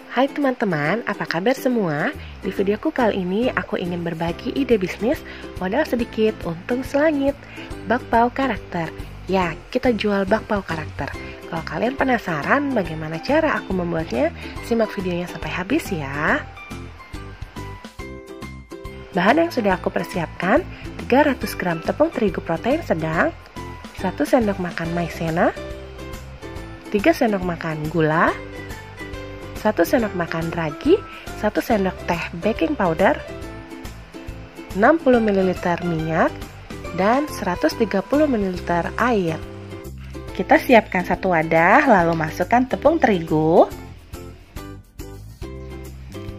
Hai teman-teman, apa kabar semua? Di videoku kali ini aku ingin berbagi ide bisnis modal sedikit untung selangit, bakpao karakter. Ya, kita jual bakpao karakter. Kalau kalian penasaran bagaimana cara aku membuatnya, simak videonya sampai habis ya. Bahan yang sudah aku persiapkan, 300 gram tepung terigu protein sedang, 1 sendok makan maizena, 3 sendok makan gula, 1 sendok makan ragi, 1 sendok teh baking powder, 60 ml minyak, dan 130 ml air. Kita siapkan satu wadah, lalu masukkan tepung terigu,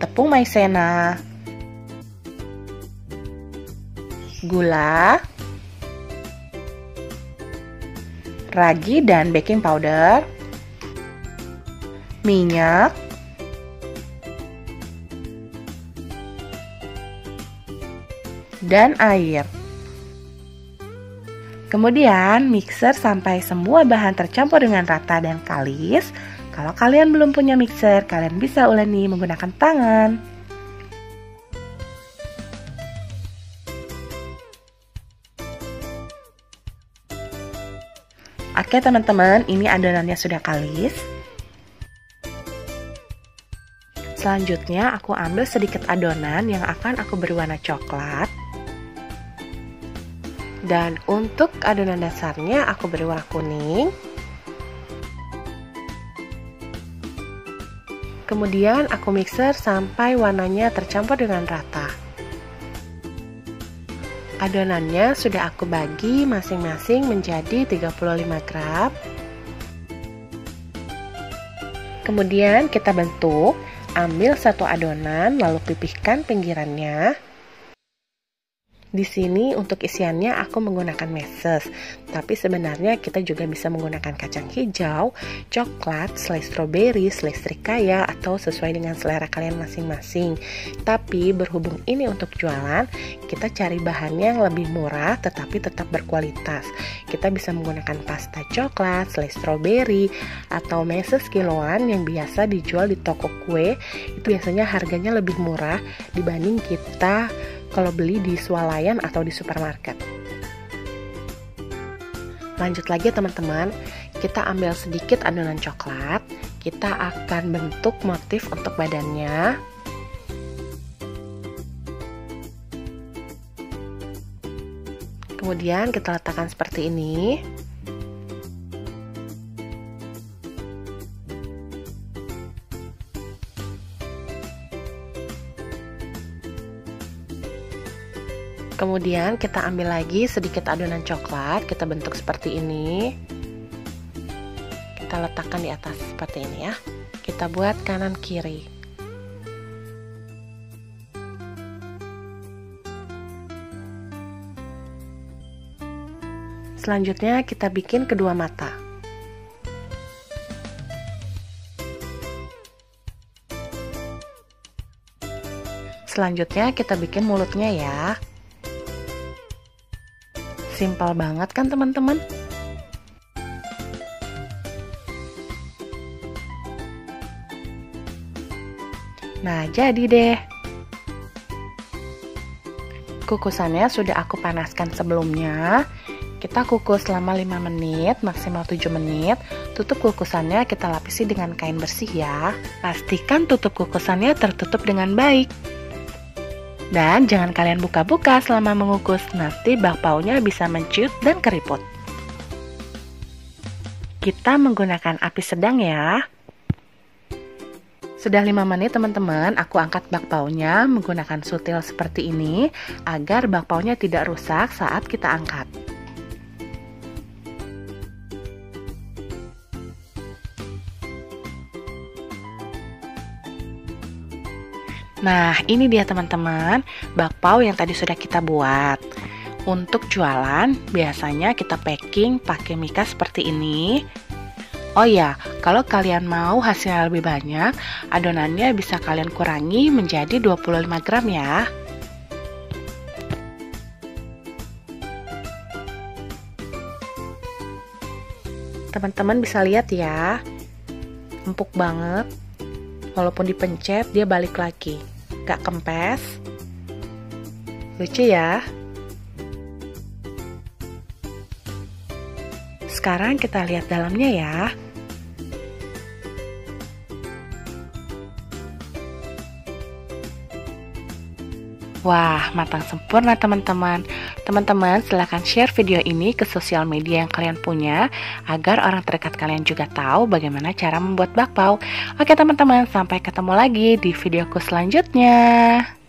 tepung maizena, gula, ragi dan baking powder, minyak, dan air. Kemudian mixer sampai semua bahan tercampur dengan rata dan kalis. Kalau kalian belum punya mixer, kalian bisa uleni menggunakan tangan. Oke teman-teman, ini adonannya sudah kalis. Selanjutnya aku ambil sedikit adonan yang akan aku beri warna coklat. Dan untuk adonan dasarnya aku beri warna kuning. Kemudian aku mixer sampai warnanya tercampur dengan rata. Adonannya sudah aku bagi masing-masing menjadi 35 gram. Kemudian kita bentuk, ambil satu adonan lalu pipihkan pinggirannya. Di sini untuk isiannya aku menggunakan meses, tapi sebenarnya kita juga bisa menggunakan kacang hijau, coklat, selai stroberi, selai serikaya, atau sesuai dengan selera kalian masing-masing. Tapi berhubung ini untuk jualan, kita cari bahannya yang lebih murah tetapi tetap berkualitas. Kita bisa menggunakan pasta coklat, selai stroberi, atau meses kiloan yang biasa dijual di toko kue. Itu biasanya harganya lebih murah dibanding kita kalau beli di swalayan atau di supermarket. Lanjut lagi teman-teman, kita ambil sedikit adonan coklat, kita akan bentuk motif untuk badannya. Kemudian kita letakkan seperti ini. Kemudian kita ambil lagi sedikit adonan coklat, kita bentuk seperti ini. Kita letakkan di atas seperti ini ya. Kita buat kanan kiri. Selanjutnya kita bikin kedua mata. Selanjutnya kita bikin mulutnya ya. Simpel banget kan teman-teman? Nah, jadi deh. Kukusannya sudah aku panaskan sebelumnya. Kita kukus selama 5 menit, maksimal 7 menit. Tutup kukusannya kita lapisi dengan kain bersih ya. Pastikan tutup kukusannya tertutup dengan baik. Dan jangan kalian buka-buka selama mengukus, nanti bakpaonya bisa menciut dan keriput. Kita menggunakan api sedang ya. Sudah 5 menit teman-teman, aku angkat bakpaonya menggunakan sutil seperti ini agar bakpaonya tidak rusak saat kita angkat. Nah, ini dia teman-teman, bakpao yang tadi sudah kita buat. Untuk jualan, biasanya kita packing pakai mika seperti ini. Oh ya, kalau kalian mau hasilnya lebih banyak, adonannya bisa kalian kurangi menjadi 25 gram ya. Teman-teman bisa lihat ya, empuk banget. Walaupun dipencet, dia balik lagi. Gak kempes. Lucu ya? Sekarang kita lihat dalamnya ya. Wah, matang sempurna teman-teman. Teman-teman, silahkan share video ini ke sosial media yang kalian punya agar orang terdekat kalian juga tahu bagaimana cara membuat bakpao. Oke teman-teman, sampai ketemu lagi di videoku selanjutnya.